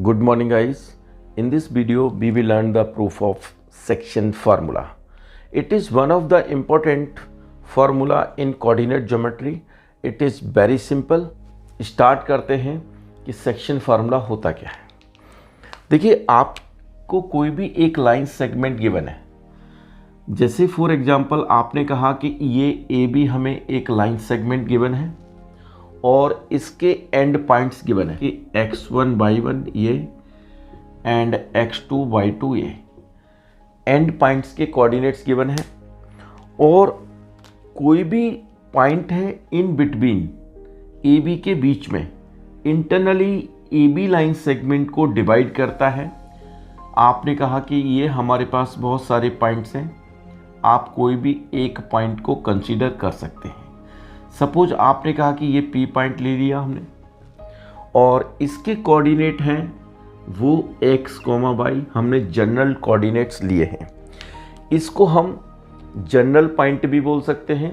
Good morning guys. In this video we will learn the proof of section formula. It is one of the important formula in coordinate geometry. It is very simple. Start करते हैं कि section formula होता क्या है। देखिए आपको कोई भी एक लाइन सेगमेंट गिवन है, जैसे फॉर एग्जांपल आपने कहा कि ये ए बी हमें एक लाइन सेगमेंट गिवन है और इसके एंड पॉइंट्स गिवन है कि x1 y1 ये एंड x2 y2 ये एंड पॉइंट्स के कोऑर्डिनेट्स गिवन है और कोई भी पॉइंट है इन बिटवीन ए बी के बीच में internally A B line segment को डिवाइड करता है। आपने कहा कि ये हमारे पास बहुत सारे पॉइंट्स हैं, आप कोई भी एक पॉइंट को कंसीडर कर सकते हैं। सपोज आपने कहा कि ये P पॉइंट ले लिया हमने और इसके कोऑर्डिनेट हैं वो x, y हमने जनरल कोऑर्डिनेट्स लिए हैं। इसको हम जनरल पॉइंट भी बोल सकते हैं,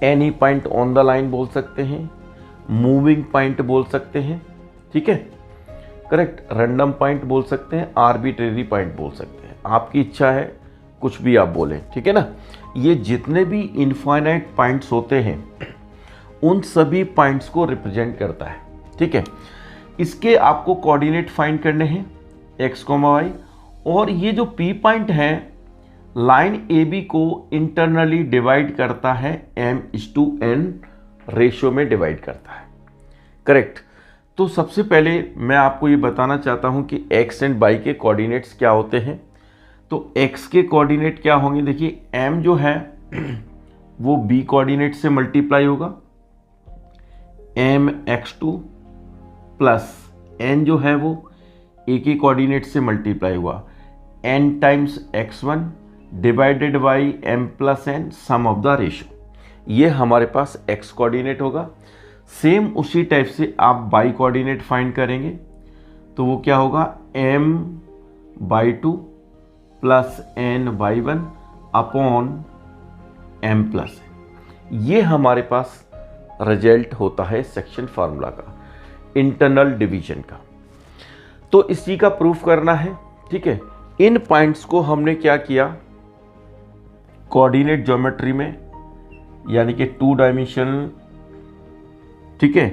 any point on the line बोल सकते हैं, मूविंग पॉइंट बोल सकते हैं, ठीक है, करेक्ट, रैंडम पॉइंट बोल सकते हैं, आर्बिट्रेरी पॉइंट बोल सकते हैं। आपकी इच्छा है कुछ भी आप बोलें, ठीक है ना। ये जितने भी इनफाइनाइट पॉइंट्स होते हैं उन सभी पॉइंट्स को रिप्रेजेंट करता है, ठीक है। इसके आपको कोऑर्डिनेट फाइंड करने हैं x, y और ये जो P पॉइंट है लाइन AB को इंटरनली डिवाइड करता है m:n रेशियो में डिवाइड करता है, करेक्ट। तो सबसे पहले मैं आपको ये बताना चाहता हूँ कि x एंड y के कोऑर्डिनेट्स क्या होते हैं। तो x के कोऑर्डिनेट क्या होंगे, देखिए m जो है वो b कोऑर्डिनेट से मल्टीप्लाई होगा, mx2 प्लस n जो है वो a के कोऑर्डिनेट से मल्टीप्लाई हुआ n times x1 divided by m plus n sum of the ratio. ये हमारे पास x कोऑर्डिनेट होगा। सेम उसी टाइप से आप y कोऑर्डिनेट फाइंड करेंगे तो वो क्या होगा, m/2 plus n/1 upon m plus. ये हमारे पास रिजल्ट होता है सेक्शन फार्मूला का, इंटरनल डिवीजन का। तो इसी का प्रूफ करना है, ठीक है। इन पॉइंट्स को हमने क्या किया, कोऑर्डिनेट ज्योमेट्री में यानी कि 2 डायमेंशनल, ठीक है,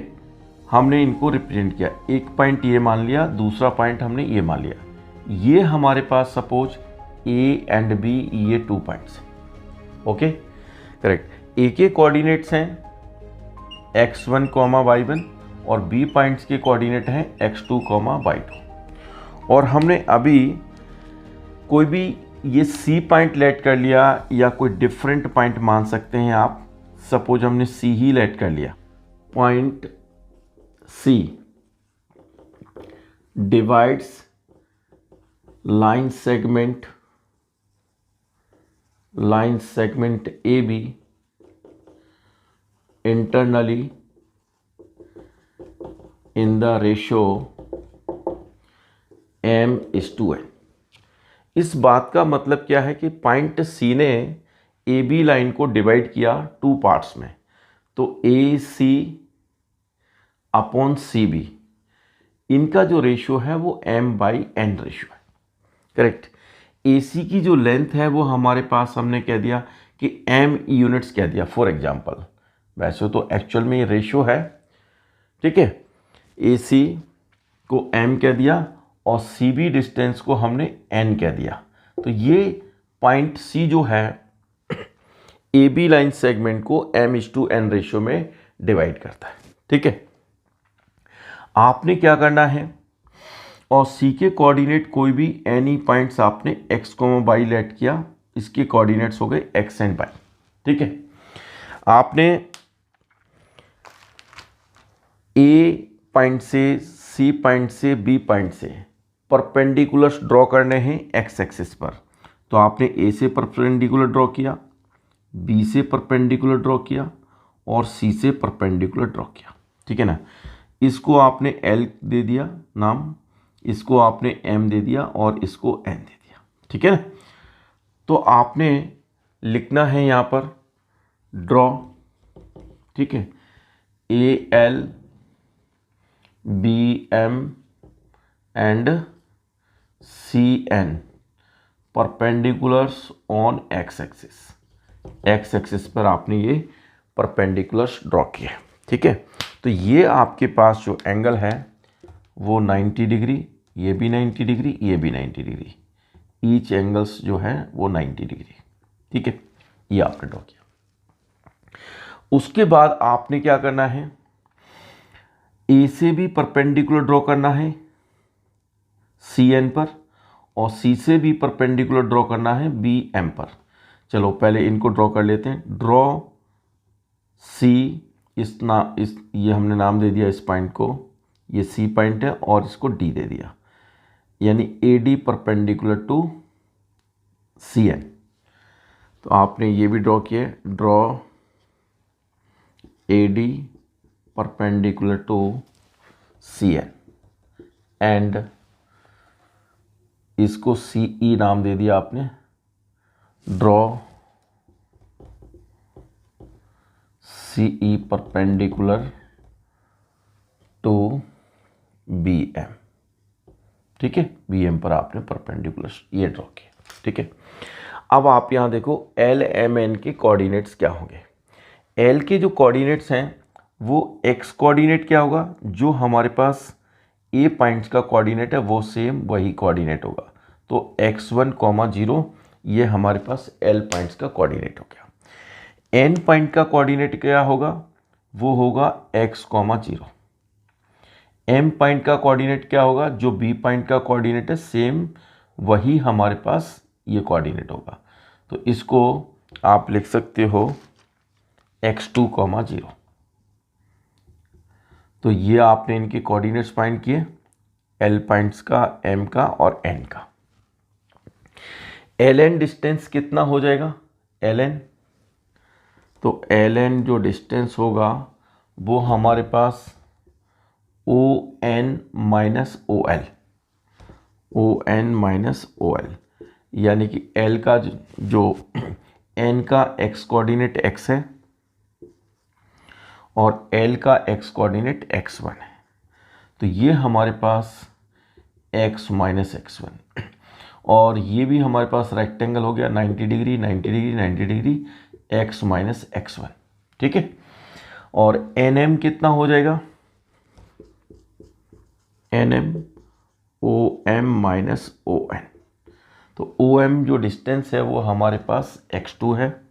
हमने इनको रिप्रेजेंट किया। एक पॉइंट ये मान लिया, दूसरा पॉइंट हमने ये मान लिया। ये हमारे पास सपोज A एंड B ये 2 पॉइंट्स हैं, ओके, करेक्ट। A के कोऑर्डिनेट्स हैं x1, y1 और B पॉइंट्स के कोऑर्डिनेट हैं x2, y2। और हमने अभी कोई भी ये C पॉइंट लेट कर लिया या कोई डिफरेंट पॉइंट मान सकते हैं आप। सपोज हमने C ही लेट कर लिया, point C divides line segment AB internally in the ratio m:n। इस बात का मतलब क्या है कि पॉइंट C ने AB लाइन को डिवाइड किया 2 पार्ट्स में, तो AC अपॉन CB इनका जो रेशियो है वो m/n रेशियो है, करेक्ट। AC की जो लेंथ है वो हमारे पास हमने कह दिया कि m यूनिट्स कह दिया फॉर एग्जांपल। वैसे तो एक्चुअल में ये रेशियो है, ठीक है। AC को m कह दिया और CB डिस्टेंस को हमने n कह दिया। तो ये पॉइंट C जो है AB लाइन सेगमेंट को m:n रेशियो में डिवाइड करता है, ठीक है। आपने क्या करना है, और C के कोऑर्डिनेट कोई भी एनी पॉइंट्स आपने x, y लेट किया, इसके कोऑर्डिनेट्स हो गए x एंड y, ठीक है। आपने A पॉइंट से, C पॉइंट से, B पॉइंट से परपेंडिकुलर्स ड्रॉ करने हैं x एक्सिस पर। तो आपने A से परपेंडिकुलर ड्रॉ किया, B से परपेंडिकुलर ड्रॉ किया और C से परपेंडिकुलर ड्रॉ किया, ठीक है ना। इसको आपने L दे दिया नाम, इसको आपने M दे दिया और इसको N दे दिया, ठीक है ना। तो आपने लिखना है यहाँ पर ड्रॉ, ठीक है, AL BM and CN perpendiculars on x axis पर आपने ये परपेंडिकुलर्स ड्रॉ किए, ठीक है। तो ये आपके पास जो एंगल है वो 90 डिग्री, ये भी 90 डिग्री, ये भी 90 डिग्री, ईच एंगल्स जो है वो 90 डिग्री, ठीक है। ये आपने ड्रॉ किया। उसके बाद आपने क्या करना है, ए से भी परपेंडिकुलर ड्रॉ करना है CN पर, और सी से भी परपेंडिकुलर ड्रॉ करना है BM पर। चलो पहले इनको ड्रॉ कर लेते हैं। ड्रॉ C, ये हमने नाम दे दिया इस पॉइंट को, ये C पॉइंट है, और इसको D दे दिया, यानी AD परपेंडिकुलर टू CN। तो आपने ये भी ड्रॉ किया, draw AD perpendicular to CN and इसको CE नाम दे दिया आपने। Draw CE perpendicular to BM, ठीक है। BM पर आपने परपेंडिकुलर ये ड्रॉ किया, ठीक है। अब आप यहाँ देखो LMN के कोऑर्डिनेट्स क्या होंगे। L के जो कोऑर्डिनेट्स हैं वो x कोऑर्डिनेट क्या होगा, जो हमारे पास A पॉइंट्स का कोऑर्डिनेट है वो सेम वही कोऑर्डिनेट होगा। तो x1, 0 ये हमारे पास L पॉइंट्स का कोऑर्डिनेट हो गया। N पॉइंट का कोऑर्डिनेट क्या होगा, वो होगा x, 0। M पॉइंट का कोऑर्डिनेट क्या होगा, जो B पॉइंट का कोऑर्डिनेट है सेम वही हमारे पास ये कोऑर्डिनेट होगा। तो इसको आप लिख सकते हो x2, 0। तो ये आपने इनके कोऑर्डिनेट्स फाइंड किए, L पॉइंट्स का, M का और N का। LN डिस्टेंस कितना हो जाएगा, LN, तो LN जो डिस्टेंस होगा वो हमारे पास ON minus OL, ON minus OL, यानी कि L का जो N का x कोऑर्डिनेट x है और L का x कोऑर्डिनेट x1 है। तो ये हमारे पास x माइनस x1, और ये भी हमारे पास रेक्टेंगल हो गया 90 degree 90 degree 90 degree, x minus x1, ठीक है। और NM कितना हो जाएगा, NM OM माइनस ON। तो OM जो डिस्टेंस है वो हमारे पास x2 है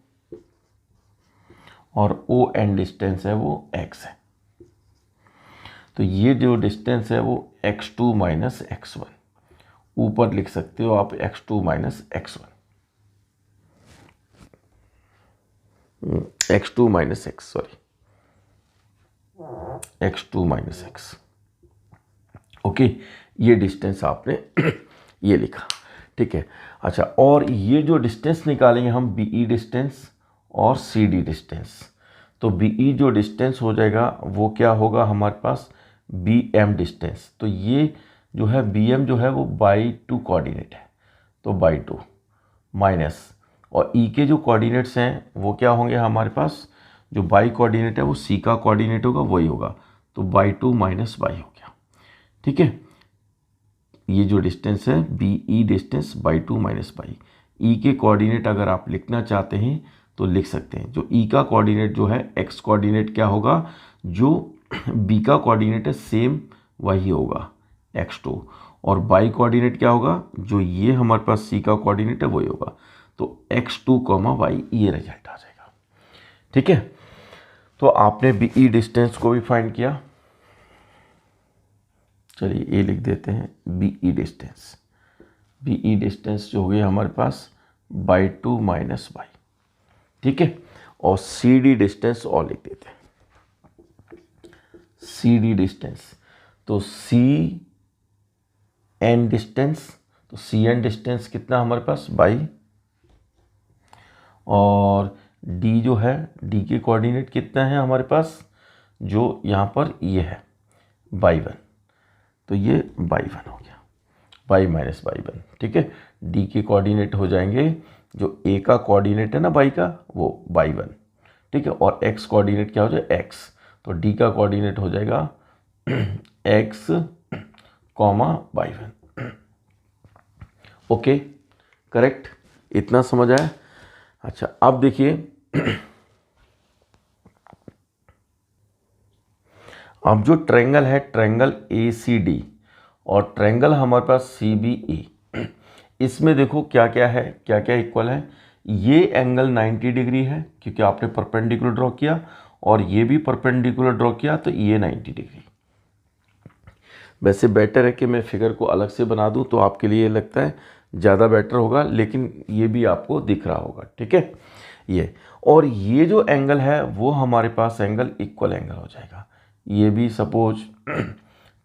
और ON डिस्टेंस है वो x है। तो ये जो डिस्टेंस है वो x2 माइनस x1, ऊपर लिख सकते हो आप x2 minus x1, x2 minus x, sorry x2 minus x, okay. ये डिस्टेंस आपने ये लिखा, ठीक है। अच्छा, और ये जो डिस्टेंस निकालेंगे हम BE डिस्टेंस और CD डिस्टेंस। तो BE जो डिस्टेंस हो जाएगा वो क्या होगा हमारे पास, BM डिस्टेंस। तो ये जो है BM जो है वो बाई 2 कोऑर्डिनेट है, तो बाई 2 माइनस, और E के जो कोऑर्डिनेट्स हैं वो क्या होंगे हमारे पास, जो बाई कोऑर्डिनेट है वो C का कोऑर्डिनेट होगा, वही होगा, तो बाई 2 माइनस बाई हो गया, ठीक है। ये जो डिस्टेंस है BE distance by 2 minus by. E के कोऑर्डिनेट अगर आप लिखना चाहते हैं तो लिख सकते हैं। जो E का कोऑर्डिनेट जो है x कोऑर्डिनेट क्या होगा, जो B का कोऑर्डिनेट है सेम वही होगा x2, और बाई कोऑर्डिनेट क्या होगा, जो ये हमारे पास C का कोऑर्डिनेट है वही होगा, तो x2, y, ये रिजल्ट आ जाएगा, ठीक है। तो आपने BE डिस्टेंस को भी फाइंड किया। चलिए ये लिख देते हैं BE डिस्टेंस। BE डिस्टेंस जो हो गई हमारे पास बाई 2 माइनस बाई, ठीक है। और CD डिस्टेंस और लिख देते हैं, CD डिस्टेंस, तो CN डिस्टेंस, तो CN डिस्टेंस कितना हमारे पास बाई, और D जो है D के कोऑर्डिनेट कितना है हमारे पास, जो यहाँ पर ये है बाई 1, तो ये बाई 1 हो गया, बाई माइनस बाई 1, ठीक है। D के कोऑर्डिनेट हो जाएंगे, जो A का कोऑर्डिनेट है ना बाई का, वो बाई 1, ठीक है। और X कोऑर्डिनेट क्या हो जाए, X, तो D का कोऑर्डिनेट हो जाएगा X comma y1। Okay, correct, इतना समझ आया। अच्छा, अब देखिए अब जो ट्रायंगल है, ट्रायंगल ACD और ट्रायंगल हमारे पास CBE, इसमें देखो क्या क्या है, क्या क्या इक्वल है। ये एंगल 90 डिग्री है क्योंकि आपने परपेंडिकुलर ड्रॉ किया, और ये भी परपेंडिकुलर ड्रॉ किया, तो ये 90 डिग्री। वैसे बेटर है कि मैं फिगर को अलग से बना दूं, तो आपके लिए लगता है ज़्यादा बेटर होगा, लेकिन ये भी आपको दिख रहा होगा, ठीक है। ये और ये जो एंगल है वो हमारे पास एंगल इक्वल एंगल हो जाएगा। ये भी सपोज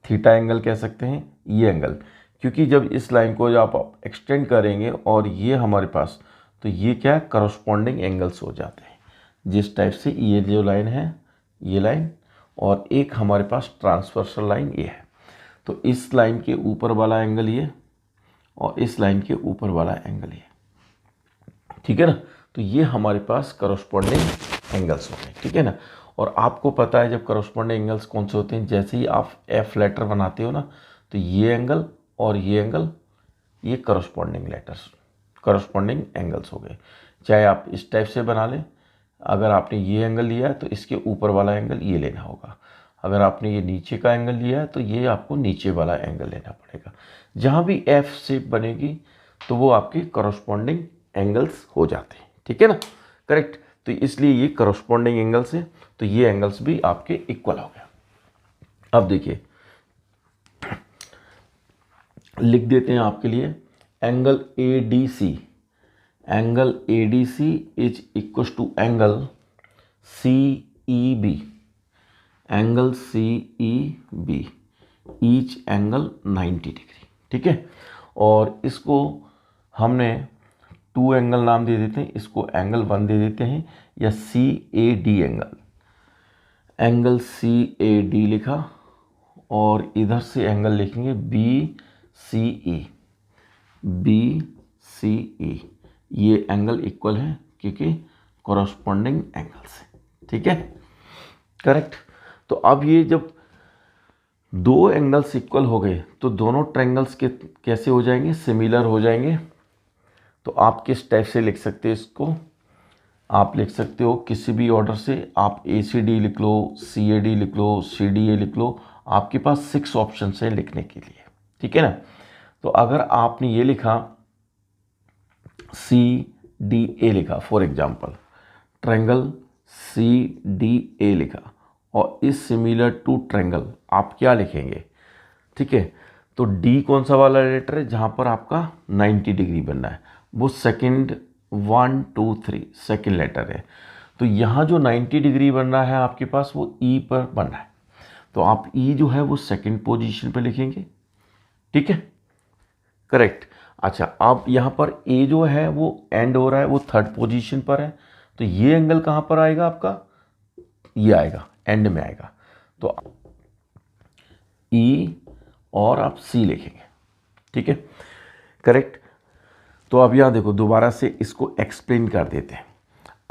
थीटा एंगल कह सकते हैं, ये एंगल, क्योंकि जब इस लाइन को जब आप एक्सटेंड करेंगे और ये हमारे पास, तो ये क्या करस्पॉन्डिंग एंगल्स हो जाते हैं। जिस टाइप से ये जो लाइन है, ये लाइन, और एक हमारे पास ट्रांसवर्सल लाइन ये है, तो इस लाइन के ऊपर वाला एंगल ये, और इस लाइन के ऊपर वाला एंगल ये, ठीक है ना। तो ये हमारे पास करस्पॉन्डिंग एंगल्स होते हैं, ठीक है ना। और आपको पता है जब करस्पॉन्डिंग एंगल्स कौन से होते हैं, जैसे ही आप एफ लेटर बनाते हो ना, तो ये एंगल और ये एंगल, ये करस्पॉन्डिंग एंगल्स हो गए। चाहे आप इस टाइप से बना लें, अगर आपने ये एंगल लिया है तो इसके ऊपर वाला एंगल ये लेना होगा। अगर आपने ये नीचे का एंगल लिया है तो ये आपको नीचे वाला एंगल लेना पड़ेगा। जहाँ भी एफ शेप बनेगी तो वो आपके करस्पॉन्डिंग एंगल्स हो जाते हैं, ठीक है ना, करेक्ट। तो इसलिए ये करस्पॉन्डिंग एंगल्स है, तो ये एंगल्स भी आपके इक्वल हो गया। अब देखिए लिख देते हैं आपके लिए, angle ADC, angle ADC is equal to angle CEB, angle CEB, each angle 90 degree, ठीक है। और इसको हमने 2 एंगल नाम दे देते हैं, इसको एंगल 1 दे देते हैं, या CAD एंगल, एंगल CAD लिखा, और इधर से एंगल लिखेंगे BCE, ये एंगल इक्वल है क्योंकि कॉरस्पॉन्डिंग एंगल्स है, ठीक है, करेक्ट। तो अब ये जब 2 एंगल्स इक्वल हो गए तो दोनों ट्रायंगल्स के कैसे हो जाएंगे, सिमिलर हो जाएंगे। तो आप किस टाइप से लिख सकते हैं इसको, आप लिख सकते हो किसी भी ऑर्डर से, आप ACD लिख लो, CAD लिख लो, CDA लिख लो, आपके पास 6 ऑप्शन है लिखने के लिए, ठीक है ना। तो अगर आपने ये लिखा CDA लिखा, फॉर एग्जांपल ट्रायंगल CDA लिखा, और इस सिमिलर टू ट्रायंगल आप क्या लिखेंगे, ठीक है। तो D कौन सा वाला लेटर है जहाँ पर आपका 90 डिग्री बनना है, वो सेकंड 1 2 3 सेकंड लेटर है। तो यहाँ जो 90 डिग्री बनना है आपके पास वो E पर बनना है, तो आप E जो है वो सेकंड पोजीशन पे लिखेंगे, ठीक है, करेक्ट। अच्छा, अब यहाँ पर A जो है वो एंड हो रहा है, वो थर्ड पोजीशन पर है, तो ये एंगल कहाँ पर आएगा आपका, ये आएगा, एंड में आएगा। तो E और आप C लिखेंगे, ठीक है, करेक्ट। तो अब यहाँ देखो दोबारा से इसको एक्सप्लेन कर देते हैं।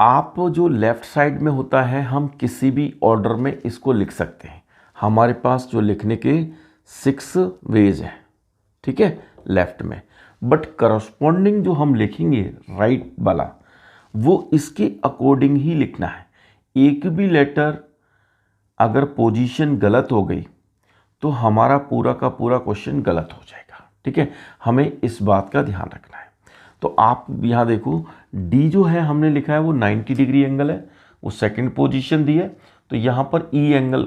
आप जो लेफ्ट साइड में होता है, हम किसी भी ऑर्डर में इसको लिख सकते हैं, हमारे पास जो लिखने के 6 वेज हैं, ठीक है, लेफ्ट में। बट करस्पॉन्डिंग जो हम लिखेंगे राइट वाला, वो इसके अकॉर्डिंग ही लिखना है। एक भी लेटर अगर पोजीशन गलत हो गई तो हमारा पूरा का पूरा क्वेश्चन गलत हो जाएगा, ठीक है, हमें इस बात का ध्यान रखना है। तो आप यहाँ देखो D जो है हमने लिखा है वो 90 डिग्री एंगल है, वो सेकंड पोजीशन दी है, तो यहाँ पर E एंगल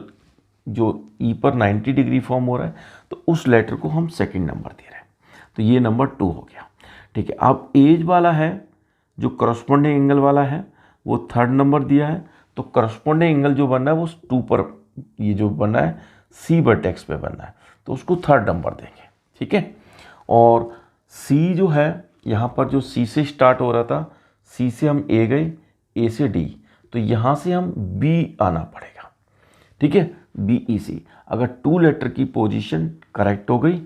जो E पर 90 डिग्री फॉर्म हो रहा है, तो उस लेटर को हम सेकंड नंबर दे रहे हैं, तो ये नंबर 2 हो गया, ठीक है। अब एज वाला है जो करस्पॉन्डिंग एंगल वाला है वो थर्ड नंबर दिया है, तो करस्पॉन्डिंग एंगल जो बनना है वो 2 पर, ये जो बनना है C वर्टेक्स पे बनना है, तो उसको थर्ड नंबर देंगे, ठीक है। और C जो है यहाँ पर जो C से स्टार्ट हो रहा था, C से हम A गए, A से D, तो यहाँ से हम B आना पड़ेगा, ठीक है, BEC। अगर 2 लेटर की पोजीशन करेक्ट हो गई,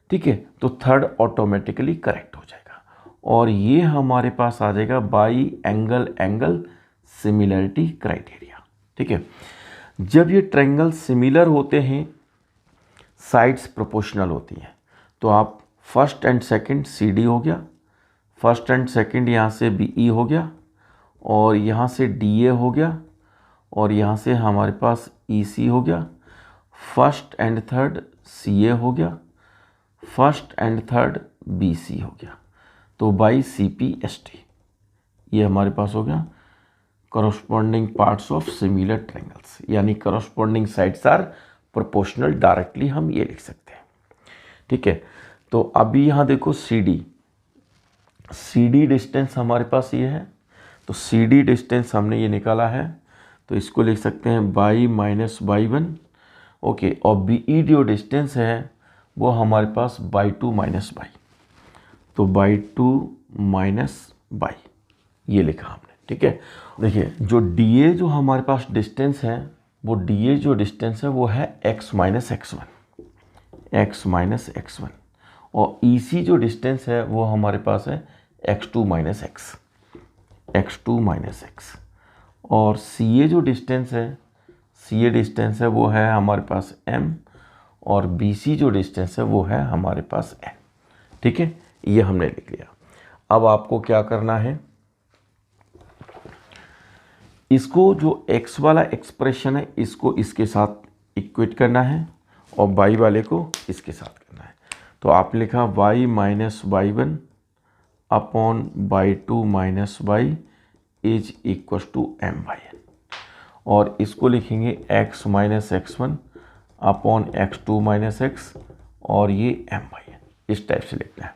ठीक है, तो थर्ड ऑटोमेटिकली करेक्ट हो जाएगा, और ये हमारे पास आ जाएगा बाई एंगल सिमिलरिटी क्राइटेरिया, ठीक है। जब ये ट्रायंगल सिमिलर होते हैं, साइड्स प्रोपोर्शनल होती हैं। तो आप फर्स्ट एंड सेकंड CD हो गया, फर्स्ट एंड सेकंड यहाँ से BE हो गया, और यहाँ से DA हो गया, और यहाँ से हमारे पास EC हो गया, फर्स्ट एंड थर्ड CA हो गया, फर्स्ट एंड थर्ड BC हो गया। तो बाई CPST ये हमारे पास हो गया corresponding parts of similar triangles, यानी corresponding sides are proportional. Directly हम ये लिख सकते हैं, ठीक है। तो अभी यहाँ देखो CD डिस्टेंस हमारे पास ये है, तो CD डिस्टेंस हमने ये निकाला है, तो इसको लिख सकते हैं बाई माइनस बाई 1, ओके। और BE जो डिस्टेंस है वो हमारे पास बाई 2 माइनस बाई, तो बाई 2 माइनस बाई ये लिखा हमने, ठीक है। देखिए जो DA जो हमारे पास डिस्टेंस है, वो DA जो डिस्टेंस है वो है x माइनस x1, और EC जो डिस्टेंस है वो हमारे पास है x2 माइनस x, और CA जो डिस्टेंस है वो है हमारे पास m, और BC जो डिस्टेंस है वो है हमारे पास n, ठीक है। ये हमने लिख लिया। अब आपको क्या करना है, इसको जो x वाला एक्सप्रेशन है इसको इसके साथ इक्वेट करना है, और y वाले को इसके साथ करना है। तो आप लिखा y minus y 1 upon y 2 minus y is equal to m/n, और इसको लिखेंगे x minus x1 upon x2 minus x, और ये m/n, इस टाइप से लिखना है,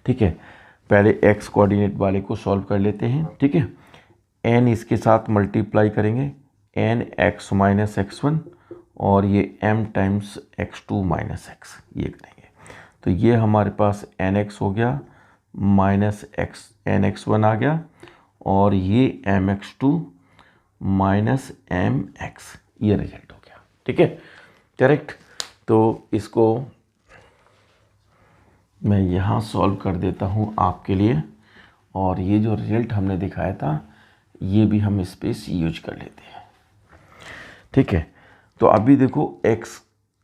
ठीक है। पहले x कोऑर्डिनेट वाले को सॉल्व कर लेते हैं, ठीक है। n इसके साथ मल्टीप्लाई करेंगे, n x माइनस x1, और ये m times x2 minus x ये करेंगे, तो ये हमारे पास nx हो गया माइनस nx1 आ गया, और ये mx2 माइनस mx ये रिजल्ट हो गया, ठीक है, करेक्ट। तो इसको मैं यहाँ सॉल्व कर देता हूँ आपके लिए, और ये जो रिजल्ट हमने दिखाया था ये भी हम इस पे यूज कर लेते हैं, ठीक है। तो अभी देखो x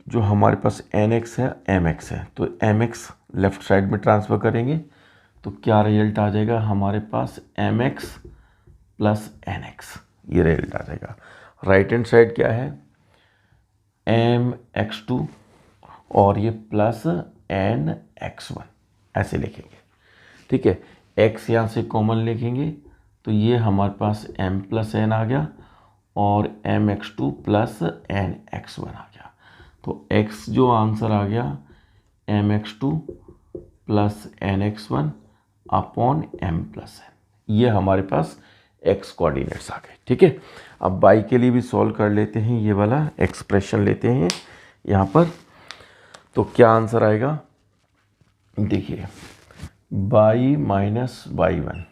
जो हमारे पास nx है mx है, तो mx लेफ्ट साइड में ट्रांसफ़र करेंगे, तो क्या रिजल्ट आ जाएगा हमारे पास mx प्लस nx ये रिजल्ट आ जाएगा। राइट हैंड साइड क्या है mx2, और ये प्लस nx1 ऐसे लिखेंगे, ठीक है। x यहाँ से कॉमन लिखेंगे, तो ये हमारे पास m प्लस n आ गया, और mx2 प्लस nx1 आ गया। तो x जो आंसर आ गया mx2 plus nx1 upon m plus n, ये हमारे पास x कोऑर्डिनेट्स आ गए, ठीक है। अब y के लिए भी सॉल्व कर लेते हैं, ये वाला एक्सप्रेशन लेते हैं यहाँ पर, तो क्या आंसर आएगा, देखिए y minus y 1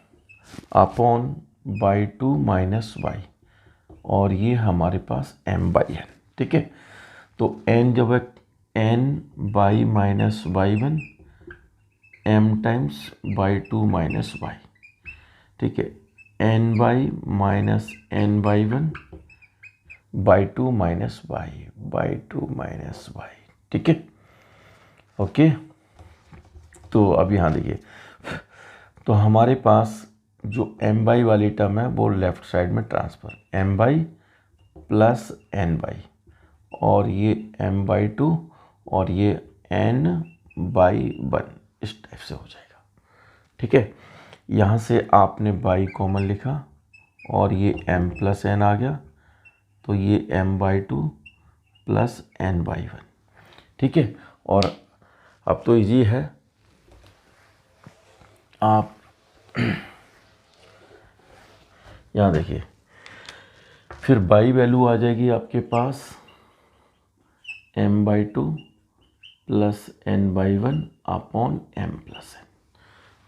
upon y 2 minus y, और ये हमारे पास m/n, ठीक है। तो n जब है n by minus y 1 m times by 2 minus y, ठीक है, n by minus n by 1 by 2 minus y, ठीक है, ओके। तो अब यहाँ देखिए, तो हमारे पास जो m/, वाली टर्म है वो लेफ्ट साइड में ट्रांसफ़र m/, प्लस n/, और ये m/2, और ये n/1 इस टाइप से हो जाएगा, ठीक है। यहाँ से आपने y कॉमन लिखा, और ये m प्लस n आ गया, तो ये m/2 प्लस n/1, ठीक है। और अब तो इजी है, आप यहाँ देखिए, फिर y वैल्यू आ जाएगी आपके पास m/2 plus n/1 upon m plus n,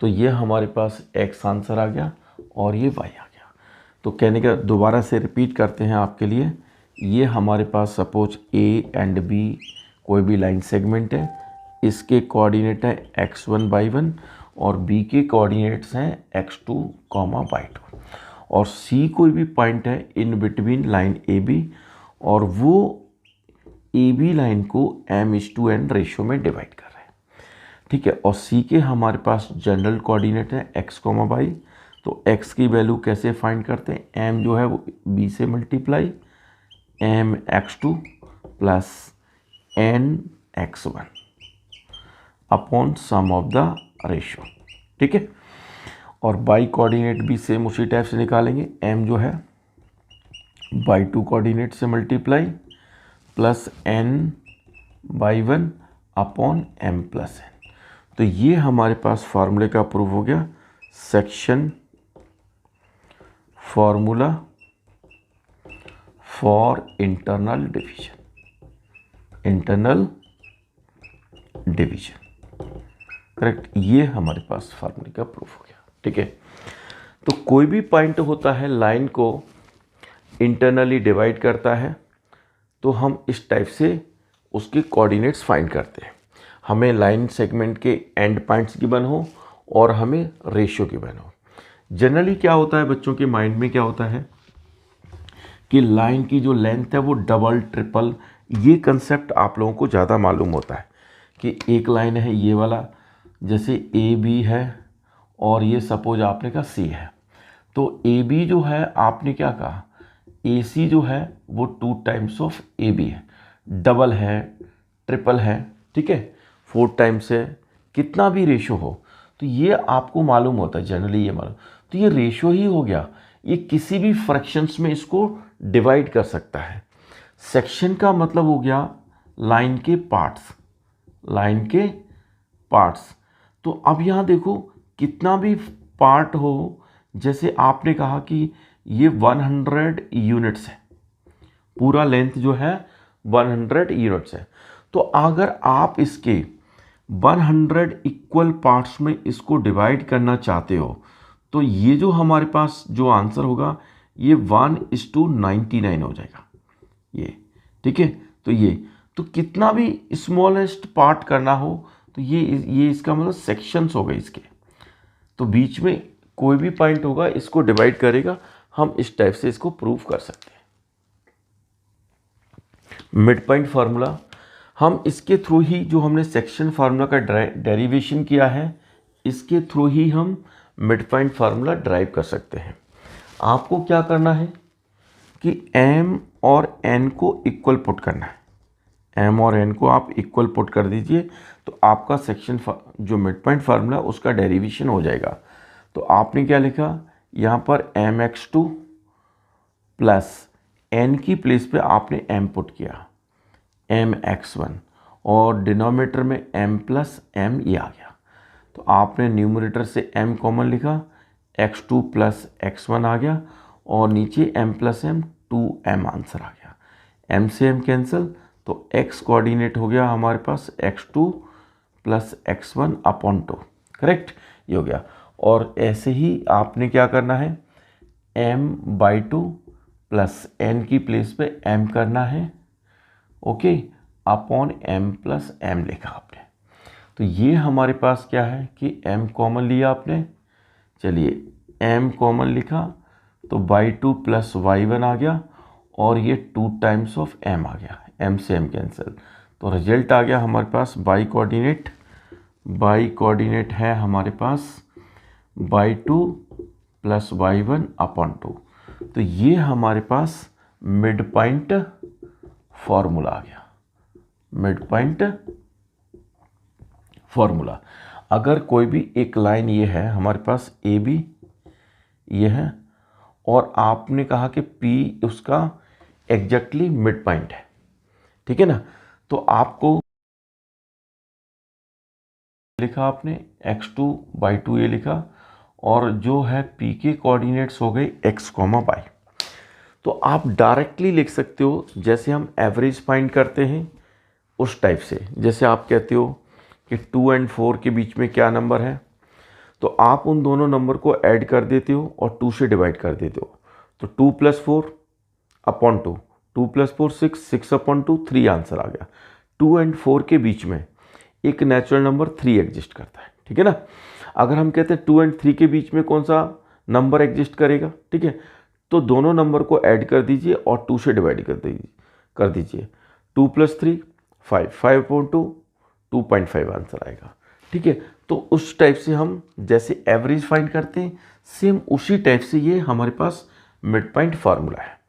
तो ये हमारे पास x आंसर आ गया, और ये y आ गया। तो कहने का दोबारा से रिपीट करते हैं आपके लिए, ये हमारे पास सपोज a एंड b कोई भी लाइन सेगमेंट है, इसके कोऑर्डिनेट है x1/1, और b के कोऑर्डिनेट्स हैं x2, y2, और c कोई भी पॉइंट है इन बिटवीन लाइन AB, और वो ए बी लाइन को m/n रेशियो में डिवाइड कर रहे हैं, ठीक है। और सी के हमारे पास जनरल कोऑर्डिनेट है x, y। तो x की वैल्यू कैसे फाइंड करते हैं, m जो है वो b से multiply mx2 plus nx1 upon sum of the ratio, ठीक है। और बाई कोऑर्डिनेट भी सेम उसी टाइप से निकालेंगे, m जो है बाई 2 कोऑर्डिनेट से multiply plus n/1 upon m plus n। तो ये हमारे पास फार्मूले का प्रूफ हो गया, section formula for internal division, correct. ये हमारे पास फार्मूले का प्रूफ हो गया, ठीक है। तो कोई भी पॉइंट होता है लाइन को इंटरनली डिवाइड करता है, तो हम इस टाइप से उसके कोऑर्डिनेट्स फाइंड करते हैं। हमें लाइन सेगमेंट के एंड पॉइंट्स गिवन हो और हमें रेशियो गिवन हो। जनरली क्या होता है बच्चों के माइंड में, क्या होता है कि लाइन की जो लेंथ है वो डबल ट्रिपल, ये कंसेप्ट आप लोगों को ज़्यादा मालूम होता है कि एक लाइन है ये वाला, जैसे ए बी है और ये सपोज आपने कहा सी है, तो ए बी जो है आपने क्या कहा, ए सी जो है वो 2 टाइम्स ऑफ ए बी है, डबल है, ट्रिपल है, ठीक है, 4 टाइम्स है, कितना भी रेशो हो तो ये आपको मालूम होता है, जनरली ये मालूम। तो ये रेशो ही हो गया, ये किसी भी फ्रैक्शंस में इसको डिवाइड कर सकता है। सेक्शन का मतलब हो गया लाइन के पार्ट्स। तो अब यहाँ देखो कितना भी पार्ट हो, जैसे आपने कहा कि ये 100 यूनिट्स है, पूरा लेंथ जो है 100 यूनिट्स है। तो अगर आप इसके 100 इक्वल पार्ट्स में इसको डिवाइड करना चाहते हो, तो ये जो हमारे पास जो आंसर होगा ये 1:99 हो जाएगा ये, ठीक है। तो ये तो कितना भी स्मॉलेस्ट पार्ट करना हो तो ये इसका मतलब सेक्शंस हो गए इसके। तो बीच में कोई भी पॉइंट होगा इसको डिवाइड करेगा, हम इस टाइप से इसको प्रूव कर सकते हैं। मिड पॉइंट फार्मूला, हम इसके थ्रू ही जो हमने सेक्शन फार्मूला का डेरिवेशन किया है, इसके थ्रू ही हम मिड पॉइंट फार्मूला ड्राइव कर सकते हैं। आपको क्या करना है कि m और n को इक्वल पुट करना है, m और n को आप इक्वल पुट कर दीजिए, तो आपका सेक्शन जो मिड पॉइंट फार्मूला उसका डेरिवेशन हो जाएगा। तो आपने क्या लिखा यहाँ पर mx2 प्लस n की प्लेस पे आपने m पुट किया mx1 और डिनोमिनेटर में m प्लस m ये आ गया। तो आपने न्यूमरेटर से m कॉमन लिखा, x2 प्लस x1 आ गया और नीचे m plus m 2m answer आ गया। m से m कैंसिल, तो x कोऑर्डिनेट हो गया हमारे पास x2 plus x1 upon 2, correct, ये हो गया। और ऐसे ही आपने क्या करना है, m/2 प्लस n की प्लेस पे m करना है, okay, upon m plus m लिखा आपने। तो ये हमारे पास क्या है कि m कॉमन लिया आपने, चलिए m कॉमन लिखा तो y2 प्लस y1 आ गया और ये 2 टाइम्स ऑफ m आ गया, m से m कैंसिल। तो रिजल्ट आ गया हमारे पास बाई कोऑर्डिनेट है हमारे पास y2 प्लस y1 अपॉन 2। तो ये हमारे पास मिड पॉइंट फॉर्मूला आ गया, मिड पॉइंट फॉर्मूला। अगर कोई भी एक लाइन ये है हमारे पास ए बी ये है और आपने कहा कि पी उसका एग्जैक्टली मिड पॉइंट है, ठीक है ना, तो आपको लिखा आपने x2/2 ये लिखा और जो है p के कोऑर्डिनेट्स हो गए x, y। तो आप डायरेक्टली लिख सकते हो, जैसे हम एवरेज फाइंड करते हैं उस टाइप से। जैसे आप कहते हो कि 2 और 4 के बीच में क्या नंबर है, तो आप उन दोनों नंबर को ऐड कर देते हो और 2 से डिवाइड कर देते हो। तो 2 + 4 अपॉन 2, 2 + 4 6, 6 अपॉन 2 3 आंसर आ गया। 2 और 4 के बीच में एक नेचुरल नंबर 3 एग्जिस्ट करता है, ठीक है ना। अगर हम कहते हैं 2 और 3 के बीच में कौन सा नंबर एग्जिस्ट करेगा, ठीक है, तो दोनों नंबर को ऐड कर दीजिए और 2 से डिवाइड कर दीजिए। 2 + 3 5, 5/2 2.5 आंसर आएगा। ठीक है, तो उस टाइप से हम जैसे एवरेज फाइंड करते हैं, सेम उसी टाइप से ये हमारे पास मिड पॉइंट फार्मूला है।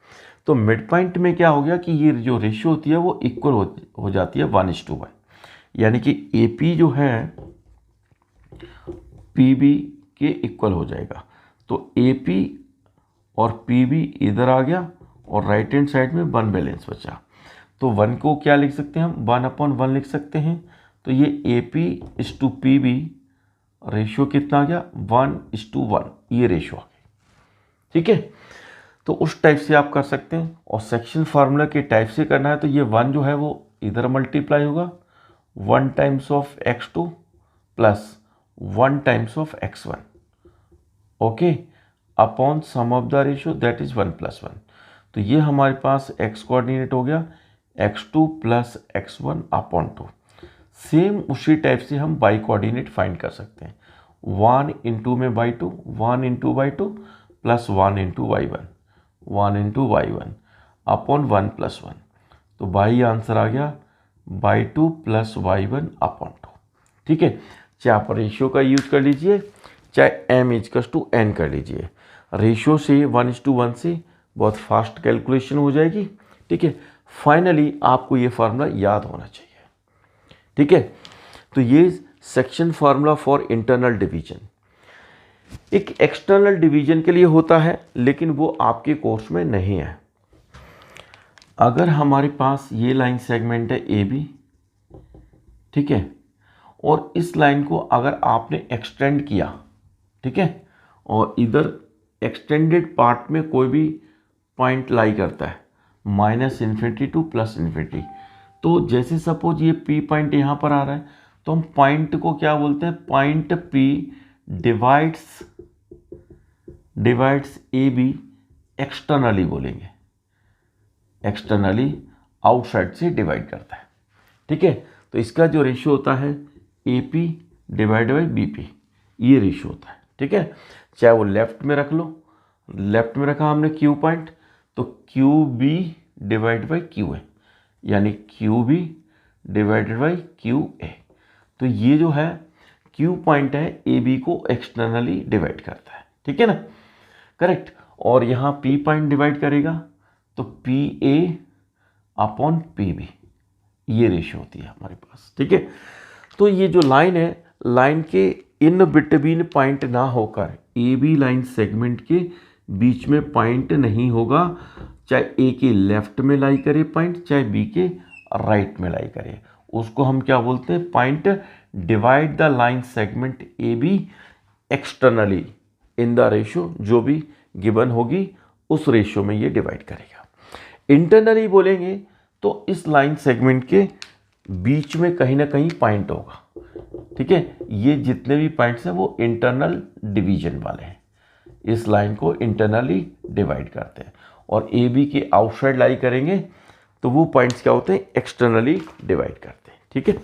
तो मिड पॉइंट में क्या हो गया कि ये जो रेशियो होती है वो इक्वल हो जाती है 1:1, यानी कि AP जो है PB के इक्वल हो जाएगा। तो AP और PB इधर आ गया और राइट हैंड साइड में 1 बैलेंस बचा। तो 1 को क्या लिख सकते हैं हम, 1/1 लिख सकते हैं। तो ये AP/PB रेशियो कितना आ गया, 1:1, ये रेशियो आ गया। ठीक है, तो उस टाइप से आप कर सकते हैं। और सेक्शन फार्मूला के टाइप से करना है तो ये 1 जो है वो इधर मल्टीप्लाई होगा 1 times of x2 plus 1 times of x1, okay, upon sum of the ratio that is 1+1। तो ये हमारे पास x कोऑर्डिनेट हो गया x2 plus x1 upon 2। Same उसी टाइप से हम y कोऑर्डिनेट फाइंड कर सकते हैं। 1 इंटू में y2, 1 into y2 plus 1 into y1, 1 into y1 upon 1+1। तो y आंसर आ गया y2 प्लस y1 अपॉन 2। ठीक है, चाहे आप रेशियो का यूज कर लीजिए, चाहे m=n कर लीजिए। रेशियो से 1:1 से बहुत फास्ट कैलकुलेशन हो जाएगी। ठीक है, फाइनली आपको ये फार्मूला याद होना चाहिए। ठीक है, तो ये section formula for internal division. एक एक्सटर्नल डिवीजन के लिए होता है, लेकिन वो आपके कोर्स में नहीं है। अगर हमारे पास ये लाइन सेगमेंट है AB, ठीक है, और इस लाइन को अगर आपने एक्सटेंड किया, ठीक है, और इधर एक्सटेंडेड पार्ट में कोई भी पॉइंट लाई करता है -∞ टू +∞, तो जैसे सपोज ये P पॉइंट यहाँ पर आ रहा है, तो हम पॉइंट को क्या बोलते हैं, point P divides AB externally बोलेंगे, एक्सटर्नली आउटसाइड से डिवाइड करता है। ठीक है, तो इसका जो रेशियो होता है AP डिवाइड बाई BP, ये रेशियो होता है। ठीक है, चाहे वो लेफ्ट में रख लो, लेफ्ट में रखा हमने Q पॉइंट, तो QB डिवाइड बाई QA, यानी QB डिवाइडेड बाई QA। तो ये जो है Q पॉइंट है AB को एक्सटर्नली डिवाइड करता है। ठीक है ना, करेक्ट। और यहाँ P पॉइंट डिवाइड करेगा तो PA अपॉन PB, ये रेशियो होती है हमारे पास। ठीक है, तो ये जो लाइन है, लाइन के इन बिटवीन पॉइंट ना होकर AB लाइन सेगमेंट के बीच में पॉइंट नहीं होगा, चाहे A के लेफ्ट में लाई करे पॉइंट, चाहे B के राइट में लाई करे, उसको हम क्या बोलते हैं, point divide the line segment AB externally in the ratio, जो भी गिवन होगी उस रेशियो में ये डिवाइड करेगा। इंटरनली बोलेंगे तो इस लाइन सेगमेंट के बीच में कहीं ना कहीं पॉइंट होगा। ठीक है, ये जितने भी पॉइंट्स हैं वो इंटरनल डिवीजन वाले हैं, इस लाइन को इंटरनली डिवाइड करते हैं। और AB के आउटसाइड लाई करेंगे तो वो पॉइंट्स क्या होते हैं, एक्सटर्नली डिवाइड करते हैं। ठीक है।